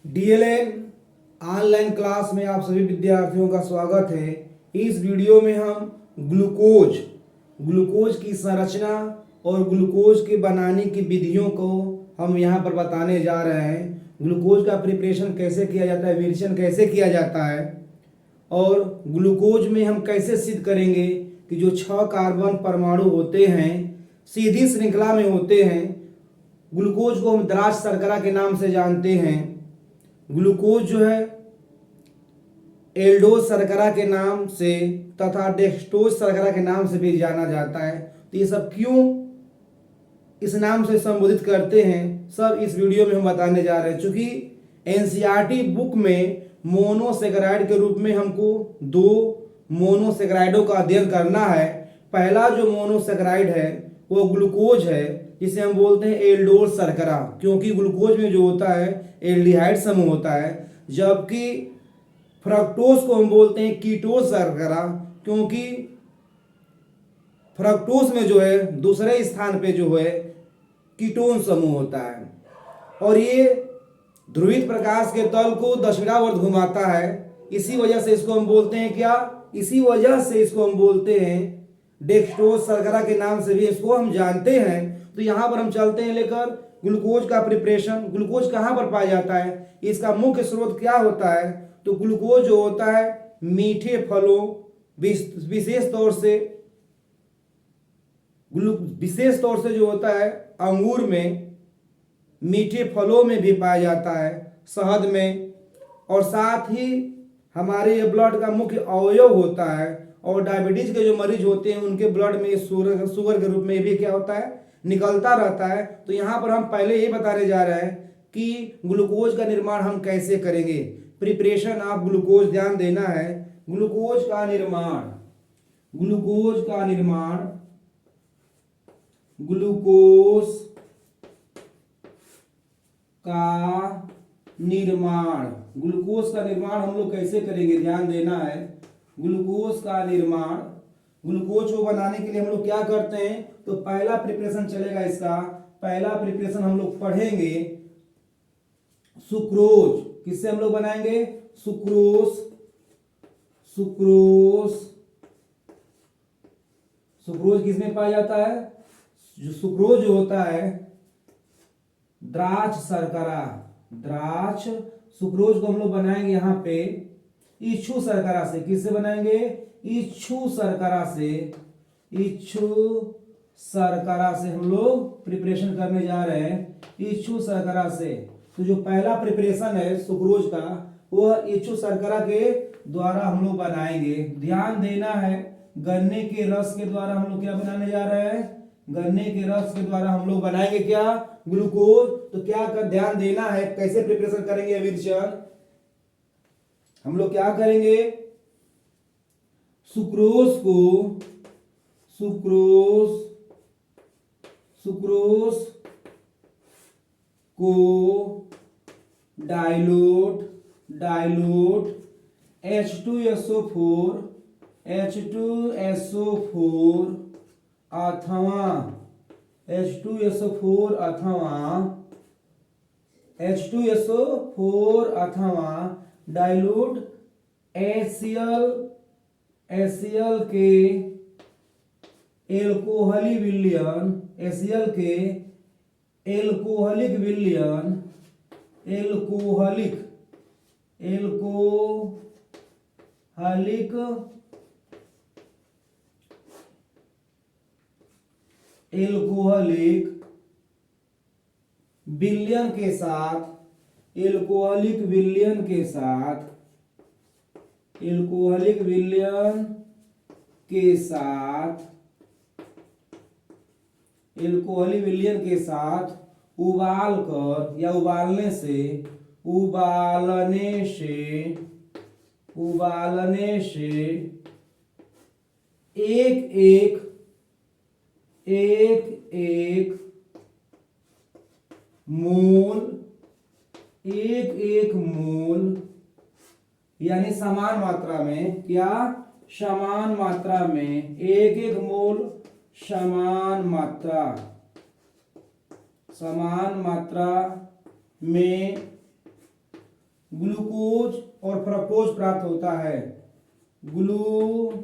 DLN online class में आप सभी विद्यार्थियों का स्वागत है। इस वीडियो में हम ग्लूकोज की संरचना और ग्लूकोज के बनाने की विधियों को हम यहाँ पर बताने जा रहे हैं। ग्लूकोज का प्रिपरेशन कैसे किया जाता है, विरेचन कैसे किया जाता है और ग्लूकोज में हम कैसे सिद्ध करेंगे कि जो 6 कार्बन परमाणु होते हैं सीधी श्रृंखला में होते हैं। ग्लूकोज को हम द्राक्ष शर्करा के नाम से जानते हैं। ग्लूकोज जो है एल्डोज शर्करा के नाम से तथा डेक्सट्रोज शर्करा के नाम से भी जाना जाता है। तो ये सब क्यों इस नाम से संबोधित करते हैं, सब इस वीडियो में हम बताने जा रहे हैं। चूंकि एनसीईआरटी बुक में मोनोसेकेराइड के रूप में हमको 2 मोनोसेकेराइडों का अध्ययन करना है। पहला जो मोनोसेकेराइड है वो ग्लूकोज है, जिसे हम बोलते हैं एल्डोज शर्करा, क्योंकि ग्लूकोज में जो होता है एल्डिहाइड समूह होता है। जबकि फ्रक्टोज को हम बोलते हैं कीटोज शर्करा, क्योंकि फ्रक्टोज में जो है दूसरे स्थान पे जो है कीटोन समूह होता है और ये ध्रुवित प्रकाश के तल को दक्षिणावर्त घुमाता है। इसी वजह से इसको हम बोलते हैं क्या, इसी वजह से इसको हम बोलते हैं डेक्सट्रोज शर्करा के नाम से भी इसको हम जानते हैं। तो यहाँ पर हम चलते हैं लेकर ग्लूकोज का प्रिपरेशन। ग्लूकोज कहाँ पर पाया जाता है, इसका मुख्य स्रोत क्या होता है। तो ग्लूकोज जो होता है मीठे फलों, विशेष तौर से जो होता है अंगूर में, मीठे फलों में भी पाया जाता है, शहद में, और साथ ही हमारे ये ब्लड का मुख्य अवयव होता है। और डायबिटीज के जो मरीज होते हैं उनके ब्लड में शुगर के रूप में भी क्या होता है, निकलता रहता है। तो यहाँ पर हम पहले ये बताने जा रहे हैं कि ग्लूकोज का निर्माण हम कैसे करेंगे। प्रिपरेशन ऑफ ग्लूकोज, ध्यान देना है। ग्लूकोज का निर्माण ग्लूकोज का निर्माण हम लोग कैसे करेंगे, ध्यान देना है। ग्लूकोज का निर्माण, ग्लूकोज को बनाने के लिए हम लोग क्या करते हैं, तो पहला प्रिपरेशन चलेगा इसका। पहला प्रिपरेशन हम लोग पढ़ेंगे सुक्रोज। किससे हम लोग बनाएंगे, सुक्रोज किसमें पाया जाता है, जो सुक्रोज जो होता है द्राक्ष सुक्रोज को हम लोग बनाएंगे यहाँ पे इच्छु शर्करा से। किससे बनाएंगे, इच्छु शर्करा से हम लोग प्रिपरेशन करने जा रहे हैं, इच्छु शर्करा से। तो जो पहला प्रिपरेशन है सुक्रोज का, वह इच्छु शर्करा के द्वारा हम लोग बनाएंगे। ध्यान देना है, गन्ने के रस के द्वारा हम लोग क्या बनाने जा रहे हैं, गन्ने के रस के द्वारा हम लोग बनाएंगे क्या, ग्लूकोज। तो क्या कर ध्यान देना है, कैसे प्रिपरेशन करेंगे विरेचन। हम लोग क्या करेंगे, सुक्रोज को डाइल्यूट H2SO4 अथवा डाइल्यूट HCl के एल्कोहलिक विलयन के साथ उबाल कर या उबालने से एक मोल यानी समान मात्रा में, क्या, समान मात्रा में, एक मोल समान मात्रा में ग्लूकोज और फ्रक्टोज प्राप्त होता है। ग्लूकोज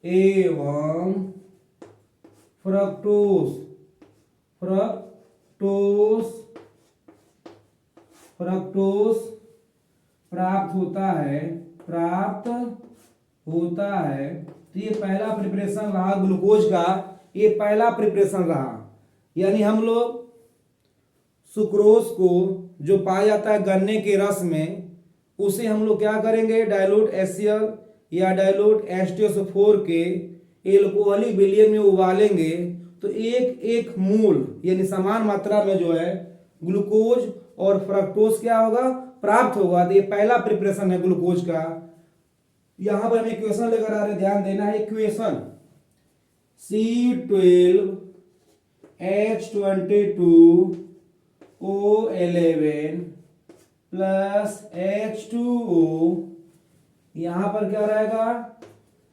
एवं फ्रक्टोज फ्रक्टोज फ्रक्टोज प्राप्त होता है। तो ये पहला प्रिपरेशन रहा ग्लूकोज का, ये पहला प्रिपरेशन रहा। यानी हम लोग सुक्रोज को जो पाया जाता है गन्ने के रस में, उसे हम लोग क्या करेंगे, डाइल्यूट HCl या डाइल्यूट H2SO4 के एल्कोहलिक विलयन में उबालेंगे तो एक एक मूल यानी समान मात्रा में जो है ग्लूकोज और फ्रक्टोज क्या होगा, प्राप्त होगा। तो ये पहला प्रिपरेशन है ग्लूकोज का। यहां पर हम इक्वेशन लेकर आ रहे हैं, ध्यान देना है इक्वेशन C12H22O11 प्लस H2O, यहां पर क्या रहेगा,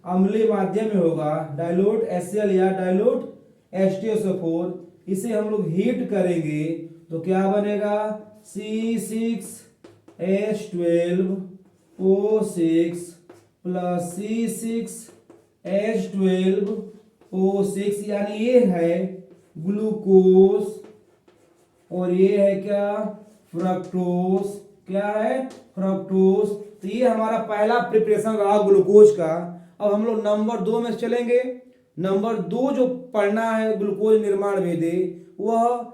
अम्लीय माध्यम में होगा, डाइल्यूट HCl या डाइल्यूट H2SO4। इसे हम लोग हीट करेंगे तो क्या बनेगा, C6H12O6 प्लस C6H12O6, यानी ये है ग्लूकोज और ये है क्या, फ्रक्टोज। क्या है, फ्रक्टोज। तो ये हमारा पहला प्रिपरेशन रहा ग्लूकोज का। अब हम लोग नंबर 2 में चलेंगे। नंबर 2 जो पढ़ना है ग्लूकोज निर्माण विधि, वह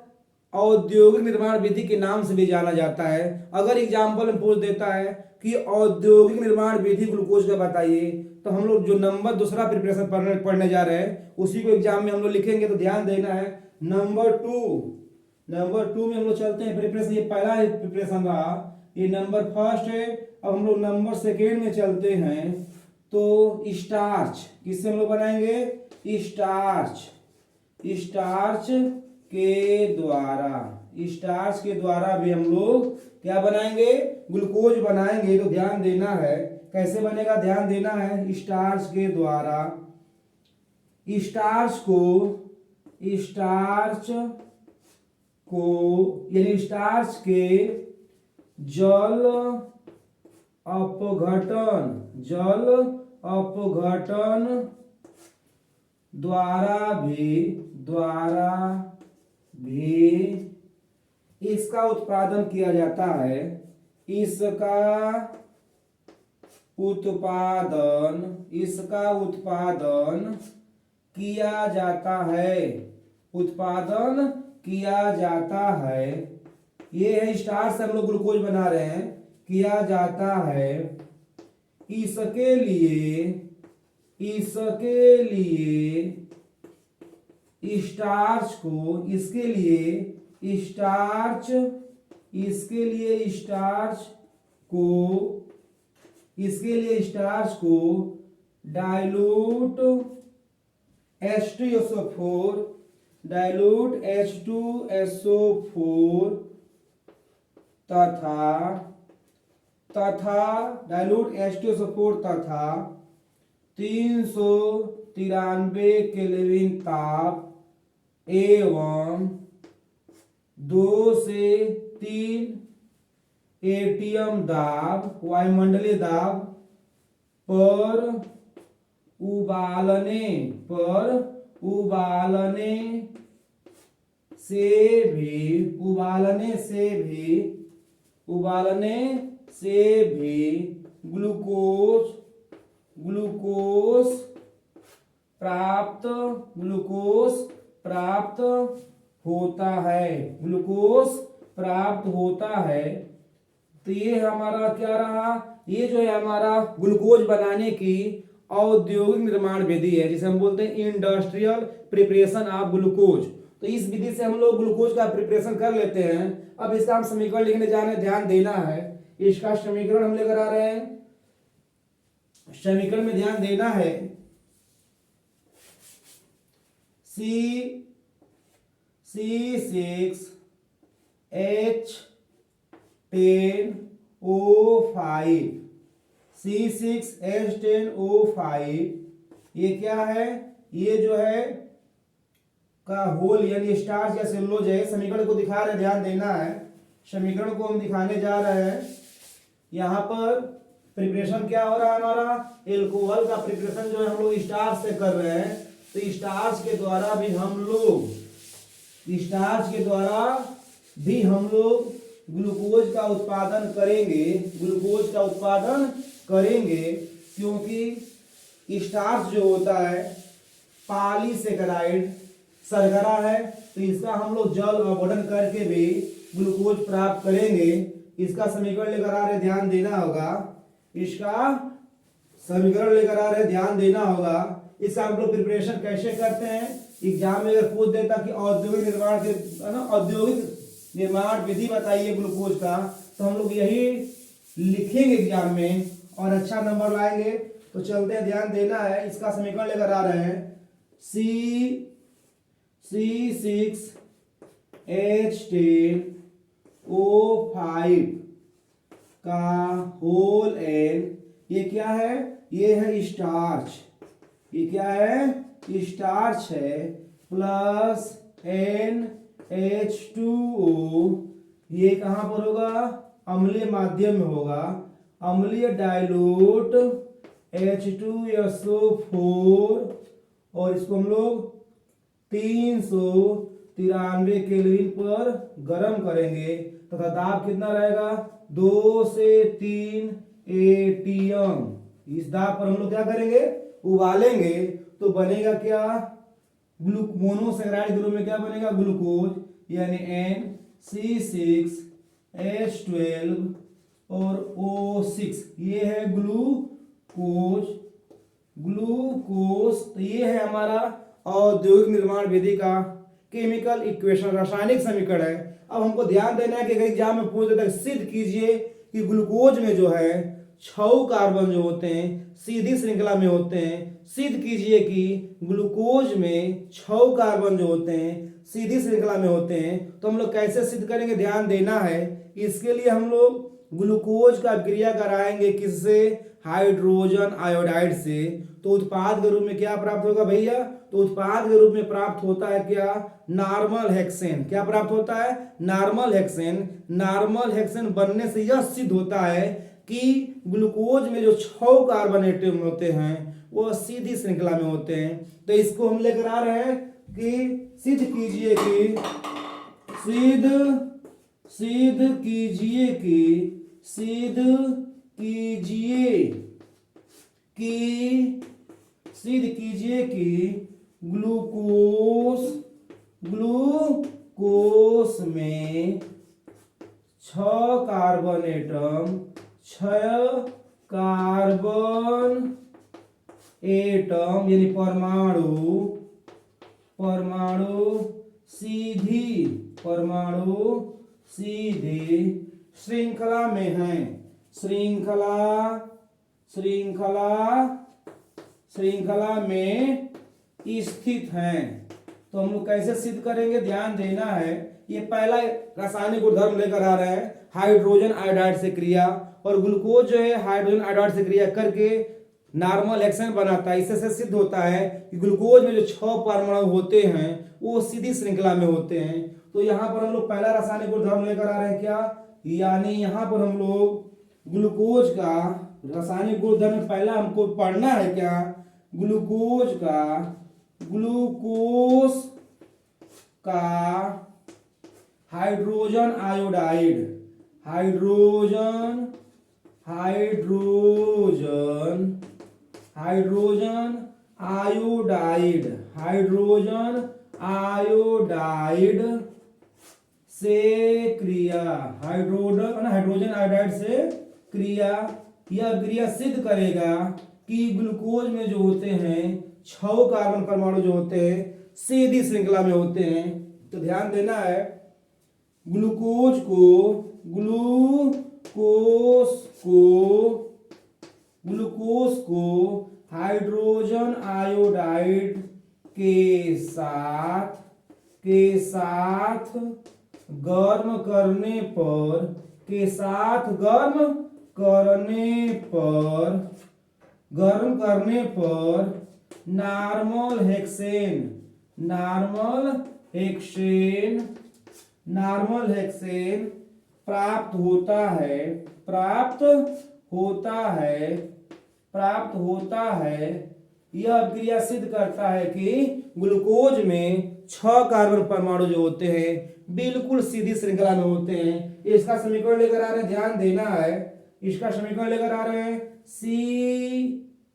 औद्योगिक निर्माण विधि के नाम से भी जाना जाता है। अगर एग्जाम्पल में पूछ देता है कि औद्योगिक निर्माण विधि ग्लूकोज का बताइए, तो हम लोग जो नंबर दूसरा प्रिपरेशन पढ़ने जा रहे हैं उसी को एग्जाम में हम लोग लिखेंगे। तो ध्यान देना है नंबर 2 में हम लोग चलते हैं प्रिपरेशन। ये पहला प्रिपरेशन रहा, ये नंबर फर्स्ट है। अब हम लोग नंबर सेकेंड में चलते हैं। तो स्टार्च किससे हम लोग बनाएंगे, स्टार्च के द्वारा भी हम लोग क्या बनाएंगे, ग्लूकोज बनाएंगे। तो ध्यान देना है कैसे बनेगा, ध्यान देना है स्टार्च के द्वारा। स्टार्च को यानी स्टार्च के जल अपघटन द्वारा भी इसका उत्पादन किया जाता है। इसका उत्पादन किया जाता है। ये है स्टार्च से हम लोग ग्लूकोज बना रहे हैं, किया जाता है। इसके लिए स्टार्च को डाइल्यूट H2SO4 तथा डाइल्यूट H2SO4 तथा 393 केल्विन ताप एवं 2 से 3 एटीएम दाब, वायुमंडलीय दाब पर उबालने से भी ग्लूकोज प्राप्त होता है। तो ये हमारा क्या रहा, ये जो है हमारा ग्लूकोज बनाने की औद्योगिक निर्माण विधि है, जिसे हम बोलते हैं इंडस्ट्रियल प्रिपरेशन ऑफ ग्लूकोज। तो इस विधि से हम लोग ग्लूकोज का प्रिपरेशन कर लेते हैं। अब इसका हम समीकरण लिखने जा रहे हैं, ध्यान देना है। इसका समीकरण हम लेकर आ रहे हैं। समीकरण में ध्यान देना है C6H10O5 ये क्या है, ये जो है का होल यानी स्टार्च या सेलुलोज है। समीकरण को दिखा रहे, ध्यान देना है। समीकरण को हम दिखाने जा रहे हैं। यहाँ पर प्रिपरेशन क्या हो रहा है हमारा, एल्कोहल का प्रिपरेशन जो है हम लोग स्टार्च से कर रहे हैं। तो स्टार्च के द्वारा भी हम लोग ग्लूकोज का उत्पादन करेंगे, क्योंकि स्टार्च जो होता है पॉलीसेकेराइड शर्करा है, तो इसका हम लोग जल अवरोधन करके भी ग्लूकोज प्राप्त करेंगे। इसका समीकरण लेकर आ रहे, ध्यान देना होगा। इसका हम लोग प्रिपरेशन कैसे करते हैं, एग्जाम में अगर पूछ देता कि औद्योगिक निर्माण विधि बताइए ग्लूकोज का, तो हम लोग यही लिखेंगे एग्जाम में और अच्छा नंबर लाएंगे। तो चलते हैं, ध्यान देना है। इसका समीकरण लेकर आ रहे हैं, C6H10O5 का होल N, ये क्या है, ये है स्टार्च, ये क्या है, स्टार्च है, प्लस NH2O, ये कहाँ पर होगा, अम्लीय माध्यम में होगा, अम्लीय डाइल्यूट H2SO4, और इसको हम लोग 393 केल्विन पर गर्म करेंगे तथा दाब कितना रहेगा, 2 से 3 एटीएम। इस दाब पर हम लोग क्या करेंगे, उबालेंगे, तो बनेगा क्या, मोनोसेकेराइड ग्रुप में क्या बनेगा, ग्लूकोज, यानी NC6H12 और O6, ये है ग्लूकोज। तो ये है हमारा औद्योगिक निर्माण विधि का केमिकल इक्वेशन, रासायनिक समीकरण है। अब हमको ध्यान देना है कि अगर एग्जाम में पूछ देता है सिद्ध कीजिए कि ग्लूकोज में जो है 6 कार्बन जो होते हैं सीधी श्रृंखला में होते हैं, सिद्ध कीजिए कि ग्लूकोज में 6 कार्बन जो होते हैं सीधी श्रृंखला में होते हैं। तो हम लोग कैसे सिद्ध करेंगे, ध्यान देना है। इसके लिए हम लोग ग्लूकोज का क्रिया कराएंगे, किससे, हाइड्रोजन आयोडाइड से। तो उत्पाद के रूप में क्या प्राप्त होगा भैया, तो उत्पाद के रूप में प्राप्त होता है क्या, नॉर्मल हेक्सेन। क्या प्राप्त होता है, नॉर्मल हेक्सेन बनने से यह सिद्ध होता है कि ग्लूकोज में जो 6 कार्बन एटम होते हैं वो सीधी श्रृंखला में होते हैं। तो इसको हम लेकर आ रहे हैं कि सिद्ध कीजिए कि ग्लूकोज में 6 कार्बन एटम यानी परमाणु सीधी श्रृंखला में है, श्रृंखला में स्थित हैं। तो हम लोग कैसे सिद्ध करेंगे, ध्यान देना है। ये पहला रासायनिक गुणधर्म लेकर आ रहे हैं, हाइड्रोजन आयोडाइड से क्रिया, और ग्लूकोज जो है हाइड्रोजन आयोडाइड से क्रिया करके नॉर्मल हेक्सेन बनाता है। इससे सिद्ध होता है कि ग्लूकोज में जो 6 परमाणु होते हैं वो सीधी श्रृंखला में होते हैं। तो यहाँ पर हम लोग पहला रासायनिक गुणधर्म लेकर आ रहे हैं क्या, यानी यहाँ पर हम लोग ग्लूकोज का रासायनिक गुणधर्म पहला हमको पढ़ना है क्या, ग्लूकोज का हाइड्रोजन आयोडाइड से क्रिया, हाइड्रोजन आयोडाइड से क्रिया, यह क्रिया सिद्ध करेगा कि ग्लूकोज में जो होते हैं 6 कार्बन परमाणु जो होते हैं सीधी श्रृंखला में होते हैं। तो ध्यान देना है, ग्लूकोज को हाइड्रोजन आयोडाइड के साथ गर्म करने पर नॉर्मल हेक्सेन प्राप्त होता है प्राप्त होता है यह अभिक्रिया सिद्ध करता है कि ग्लूकोज में 6 कार्बन परमाणु जो होते हैं बिल्कुल सीधी श्रृंखला में होते हैं। इसका समीकरण लेकर आ रहे हैं, ध्यान देना है। इसका समीकरण लेकर आ रहे हैं C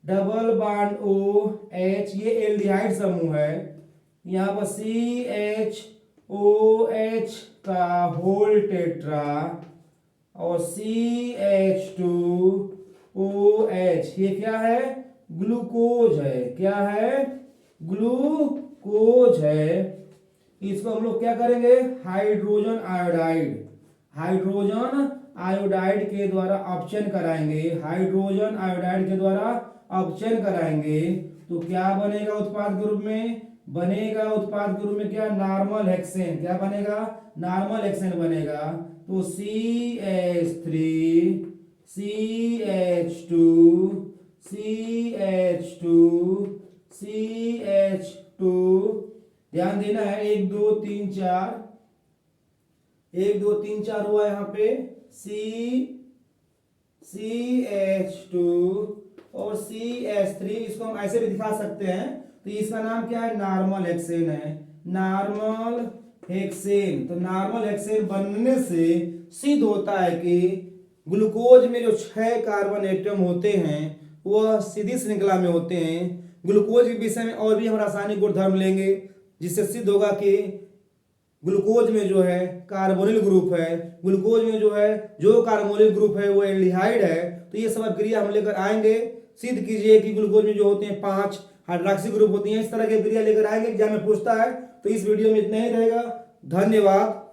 डबल बॉन्ड OH, ये एल्डिहाइड समूह है। यहाँ पर CHOH का होल टेट्रा और CH2OH, ये क्या है? ग्लूकोज है। क्या है? ग्लूकोज है। इसको हम लोग क्या करेंगे? हाइड्रोजन आयोडाइड के द्वारा अपचयन कराएंगे। हाइड्रोजन आयोडाइड के द्वारा अपचयन कराएंगे तो क्या बनेगा उत्पाद के रूप में? बनेगा उत्पाद के रूप में क्या? Normal hexane. क्या बनेगा? नॉर्मल हेक्सेन बनेगा। तो CH3 CH2 ध्यान देना है। 1 2 3 4 हुआ यहाँ पे CH2 और CH3, इसको हम ऐसे भी दिखा सकते हैं। तो इसका नाम क्या है? नॉर्मल हेक्सेन है। Normal hexane. तो नॉर्मल हेक्सेन बनने से सिद्ध होता है कि ग्लूकोज में जो 6 कार्बन एटम होते हैं वह सीधी श्रृंखला में होते हैं। ग्लूकोज के विषय में और भी हम रासायनिक गुणधर्म लेंगे जिससे सिद्ध होगा कि ग्लूकोज में जो है कार्बोनिल ग्रुप है, ग्लूकोज में जो कार्बोनिल ग्रुप है वो एल्डिहाइड है। तो ये सब अभिक्रिया हम लेकर आएंगे। सिद्ध कीजिए कि ग्लूकोज में जो होते हैं 5 हाइड्रॉक्सी ग्रुप होती हैं। इस तरह की अभिक्रिया लेकर आएंगे, एग्जाम में पूछता है। तो इस वीडियो में इतना ही रहेगा। धन्यवाद।